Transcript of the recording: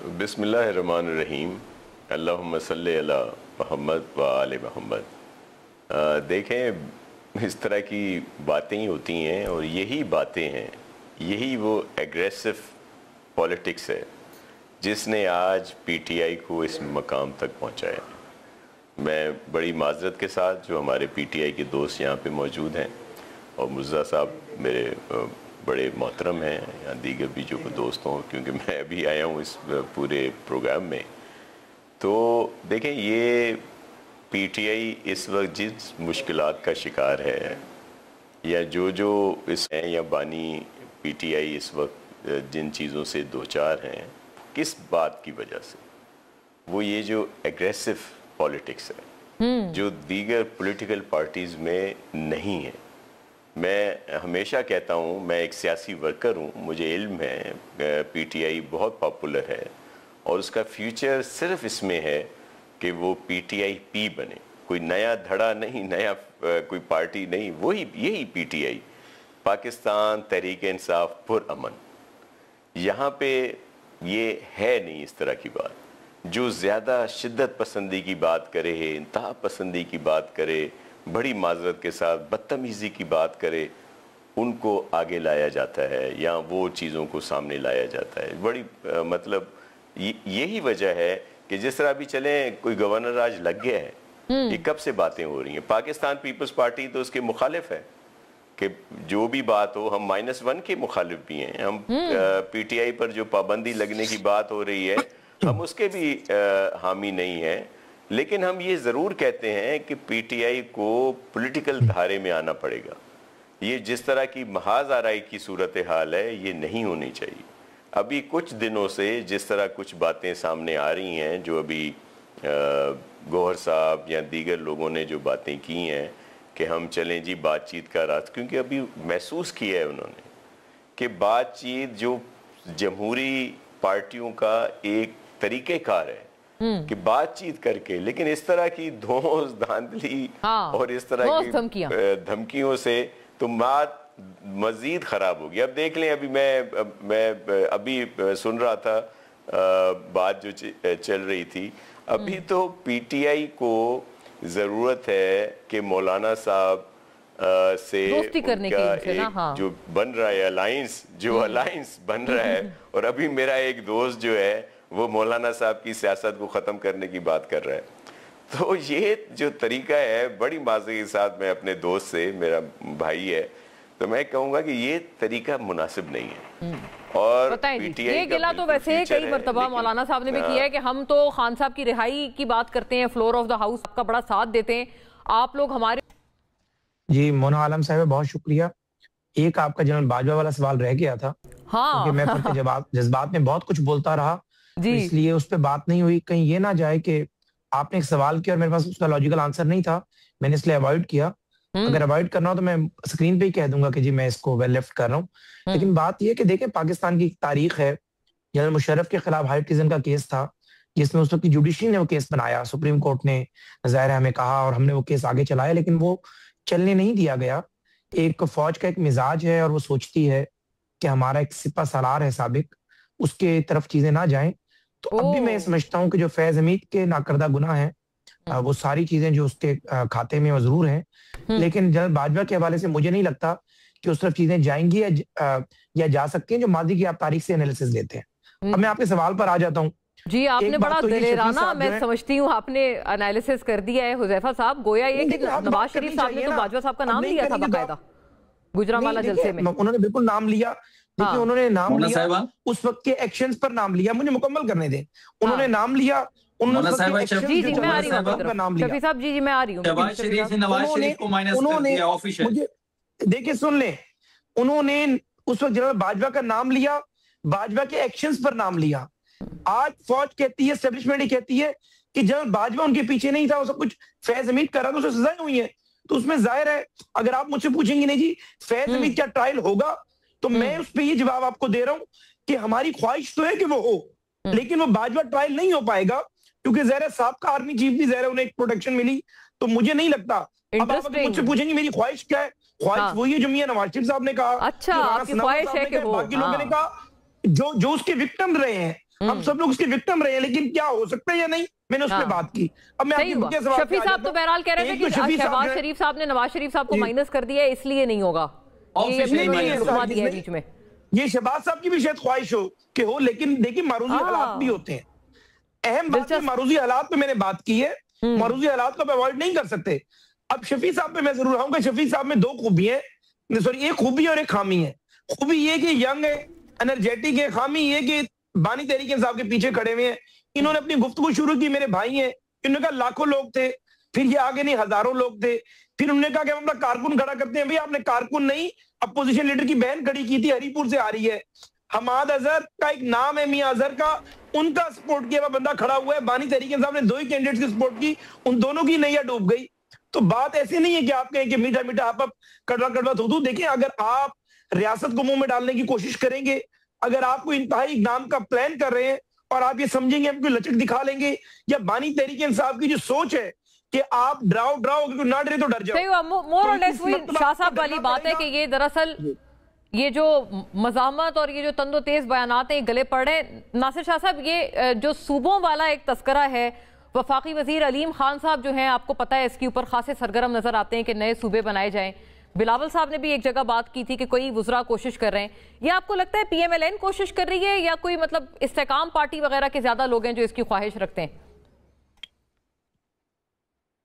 बिस्मिल्लाहिर्रहमानिर्रहीम। अल्लाहुम्मा सल्ली अला मुहम्मद व आले मुहम्मद। देखें, इस तरह की बातें ही होती हैं और यही बातें हैं, यही वो एग्रेसिव पॉलिटिक्स है जिसने आज पीटीआई को इस मकाम तक पहुंचाया। मैं बड़ी माजरत के साथ जो हमारे पीटीआई के दोस्त यहाँ पे मौजूद हैं और मुर्ज़ा साहब मेरे बड़े मोहतरम हैं या दीगर भी जो दोस्त हों, क्योंकि मैं अभी आया हूँ इस पूरे प्रोग्राम में। तो देखें, ये पीटीआई इस वक्त जिस मुश्किलात का शिकार है या जो इस हैं या बानी पीटीआई इस वक्त जिन चीज़ों से दो चार हैं, किस बात की वजह से, वो ये जो एग्रेसिव पॉलिटिक्स है जो दीगर पॉलिटिकल पार्टीज़ में नहीं है। मैं हमेशा कहता हूँ, मैं एक सियासी वर्कर हूँ, मुझे इल्म है पीटीआई बहुत पॉपुलर है और उसका फ्यूचर सिर्फ इसमें है कि वो पीटीआई पी बने, कोई नया धड़ा नहीं, नया कोई पार्टी नहीं, वही यही पीटीआई, पाकिस्तान तहरीक इंसाफ पुरअमन। यहाँ पे ये है नहीं इस तरह की बात। जो ज़्यादा शिद्दत पसंदी की बात करे, इंतहा पसंदी की बात करे, बड़ी माजरत के साथ बदतमीज़ी की बात करे, उनको आगे लाया जाता है या वो चीज़ों को सामने लाया जाता है। बड़ी मतलब यही वजह है कि जिस तरह अभी चले कोई गवर्नर आज लग गया है, ये कब से बातें हो रही हैं। पाकिस्तान पीपल्स पार्टी तो उसके मुखालिफ है कि जो भी बात हो, हम -1 के मुखालिफ भी हैं। हम पीटीआई पर जो पाबंदी लगने की बात हो रही है, हम उसके भी हामी नहीं हैं, लेकिन हम ये ज़रूर कहते हैं कि पीटीआई को पॉलिटिकल धारे में आना पड़ेगा। ये जिस तरह की महाज आराई की सूरत हाल है, ये नहीं होनी चाहिए। अभी कुछ दिनों से जिस तरह कुछ बातें सामने आ रही हैं, जो अभी गौहर साहब या दीगर लोगों ने जो बातें की हैं कि हम चलें जी बातचीत का रास्ता, क्योंकि अभी महसूस किया है उन्होंने कि बातचीत जो जमहूरी पार्टियों का एक तरीक़ेकार है कि बातचीत करके, लेकिन इस तरह की धौंस धांधली और इस तरह की धमकियों से तो बात मजीद खराब होगी। अब देख लें, अभी मैं अभी सुन रहा था बात जो चल रही थी, अभी तो पीटीआई को जरूरत है कि मौलाना साहब से दोस्ती करने की जो बन रहा है अलायंस, जो अलायंस बन रहा है, और अभी मेरा एक दोस्त जो है वो मौलाना साहब की सियासत को ख़त्म करने की बात कर रहा है। तो ये जो तरीका है, बड़ी माज़े के साथ मैं अपने दोस्त से, मेरा भाई है, तो मैं कहूँगा कि ये तरीका मुनासिब नहीं है। और ये गिला तो वैसे कई मरतबा मौलाना साहब ने भी किया है कि हम तो खान साहब की रिहाई की बात करते हैं, फ्लोर ऑफ द हाउस का बड़ा साथ देते हैं, आप लोग हमारे। जी मोना आलम साहब, बहुत शुक्रिया। एक आपका जनरल बाजवा वाला सवाल रह गया था, क्योंकि मैं फिर जज्बात में बहुत कुछ बोलता रहा, इसलिए उस पर बात नहीं हुई। कहीं ये ना जाए कि आपने एक सवाल किया और मेरे पास उसका लॉजिकल आंसर नहीं था, मैंने इसलिए अवॉइड किया। अगर अवॉइड करना हो तो मैं स्क्रीन पे ही कह दूंगा कि जी मैं इसको वेल लेफ्ट कर रहा हूँ। लेकिन बात यह कि देखें, पाकिस्तान की तारीख है, जनरल मुशर्रफ के खिलाफ हाई ट्रीजन का केस था, जिसमें उस वक्त की जुडिशरी ने वो केस बनाया, सुप्रीम कोर्ट ने ज़ाहिर है हमें कहा और हमने वो केस आगे चलाया, लेकिन वो चलने नहीं दिया गया। एक फौज का एक मिजाज है और वो सोचती है कि हमारा एक सिपा सलार है साबिक, उसके तरफ चीजें ना जाएं। तो अब भी मैं समझता हूँ कि जो फैज हमीद के नाकर्दा गुनाह है, वो सारी चीजें जो उसके खाते में जरूर हैं, लेकिन जनरल बाजवा के हवाले से मुझे नहीं लगता कि उस तरफ चीजें जाएंगी या जा सकती हैं, जो माजी की आप तारीख से एनालिसिस देते हैं। अब मैं आपके सवाल पर आ जाता हूँ। जी, आपने बड़ा दिलेराना, मैं समझती हूँ, आपने एनालिसिस कर दिया है हुजैफा साहब। गोया ये कि नवाज शरीफ साहब ने तो बाजवा साहब का नाम लिया था बाकायदा गुजरांवाला जलसे में। उन्होंने बिल्कुल नाम लिया, देखिए उन्होंने नाम लिया, उस वक्त के एक्शंस पर नाम लिया, मुझे मुकम्मल करने दें। उन्होंने नाम लिया, उन्होंने मैं आ रही हूं शफी साहब, जी मैं आ रही हूँ। मुझे देखिए, सुन ले, उन्होंने उस वक्त जनरल बाजवा का नाम लिया, बाजवा के एक्शंस पर नाम लिया। आज फौज कहती है, एस्टेब्लिशमेंट ही कहती है कि जनरल बाजवा उनके पीछे नहीं था, वो सब कुछ फैज हमीद कर रहा था, उसे सजाएं हुई है। तो उसमें जाहिर है, अगर आप मुझसे पूछेंगे नहीं जी फैज हमीद क्या ट्रायल होगा, तो मैं उस पर ये जवाब आपको दे रहा हूं कि हमारी ख्वाहिश तो है कि वो हो, लेकिन वो बाजवा ट्रायल नहीं हो पाएगा, क्योंकि ज़ाहिर है साहब का आर्मी चीफ भी ज़ाहिर है उन्हें एक प्रोटेक्शन मिली। तो मुझे नहीं लगता, अब आप मुझसे पूछेंगे मेरी ख्वाहिश क्या है, ख्वाहिश वही है जो मियां नवाज शरीफ साहब ने कहा, अच्छा आपकी ख्वाहिश है कि हो, बाकी लोगों ने कहा, जो उसके विक्टिम रहे हैं, हम सब लोग उसके विक्टिम रहे हैं, लेकिन क्या हो सकता है या नहीं, मैंने उस पर बात की। अब मैं आपके सवाल शफी साहब तो बहरहाल कह रहे थे कि शहबाज शरीफ साहब ने नवाज शरीफ साहब को माइनस कर दिया, इसलिए नहीं होगा, बीच में ये शहबाज साहब की भी शायद ख्वाहिश हो कि हो, लेकिन देखिए मारूजी हालात भी होते हैं। अहम बात है मारूजी हालात पे मैंने बात की है, मारूजी हालात को अवॉइड नहीं कर सकते। अब शफी साहब पे मैं जरूर आऊंगा, शफी साहब में 2 खूबी है, सॉरी एक खूबी और एक खामी है। खूबी ये कि यंग है, एनर्जेटिक है, खामी ये कि बानी तहरीक इंसाफ के पीछे खड़े हुए हैं। इन्होंने अपनी गुफ्तगू शुरू की, मेरे भाई हैं, इन्होंने कहा लाखों लोग थे, फिर ये आगे नहीं हजारों लोग थे, फिर उन्होंने कहा कि हम अपना कारकुन खड़ा करते हैं। भाई आपने कारकुन नहीं, अपोजिशन लीडर की बहन खड़ी की थी, हरीपुर से आ रही है, हमाद अजहर का एक नाम है, मियां अजहर का, उनका सपोर्ट किया हुआ बंदा खड़ा हुआ है। बानी तहरीक इंसाफ ने 2 ही कैंडिडेट्स की सपोर्ट की, उन दोनों की नैया डूब गई। तो बात ऐसी नहीं है कि आप कहें कि मीठा मीठा आप कड़वा कड़वा थू। देखिए अगर आप रियासत को मुंह में डालने की कोशिश करेंगे, अगर आप कोई इंतहाई इकदाम का प्लान कर रहे हैं और आप ये समझेंगे हम कोई लचक दिखा लेंगे, या बानी तहरीक इंसाफ की जो सोच है कि आप डराओ ना डरे तो डर जाओ, मोर और लेस वही शाह साहब वाली बात है कि ये दरअसल ये जो मज़ामत और ये जो तंदो तेज बयानात हैं गले पड़ रहे हैं। नासिर शाह साहब, ये जो सूबों वाला एक तस्करा है, वफाकी वजीर अलीम खान साहब जो हैं, आपको पता है इसके ऊपर खासे सरगर्म नजर आते हैं कि नए सूबे बनाए जाएं। बिलावल साहब ने भी एक जगह बात की थी कि कोई वुज़रा कोशिश कर रहे हैं। ये आपको लगता है PMLN कोशिश कर रही है या कोई मतलब इस्तेकाम पार्टी वगैरह के ज्यादा लोग हैं जो इसकी ख्वाहिश रखते हैं?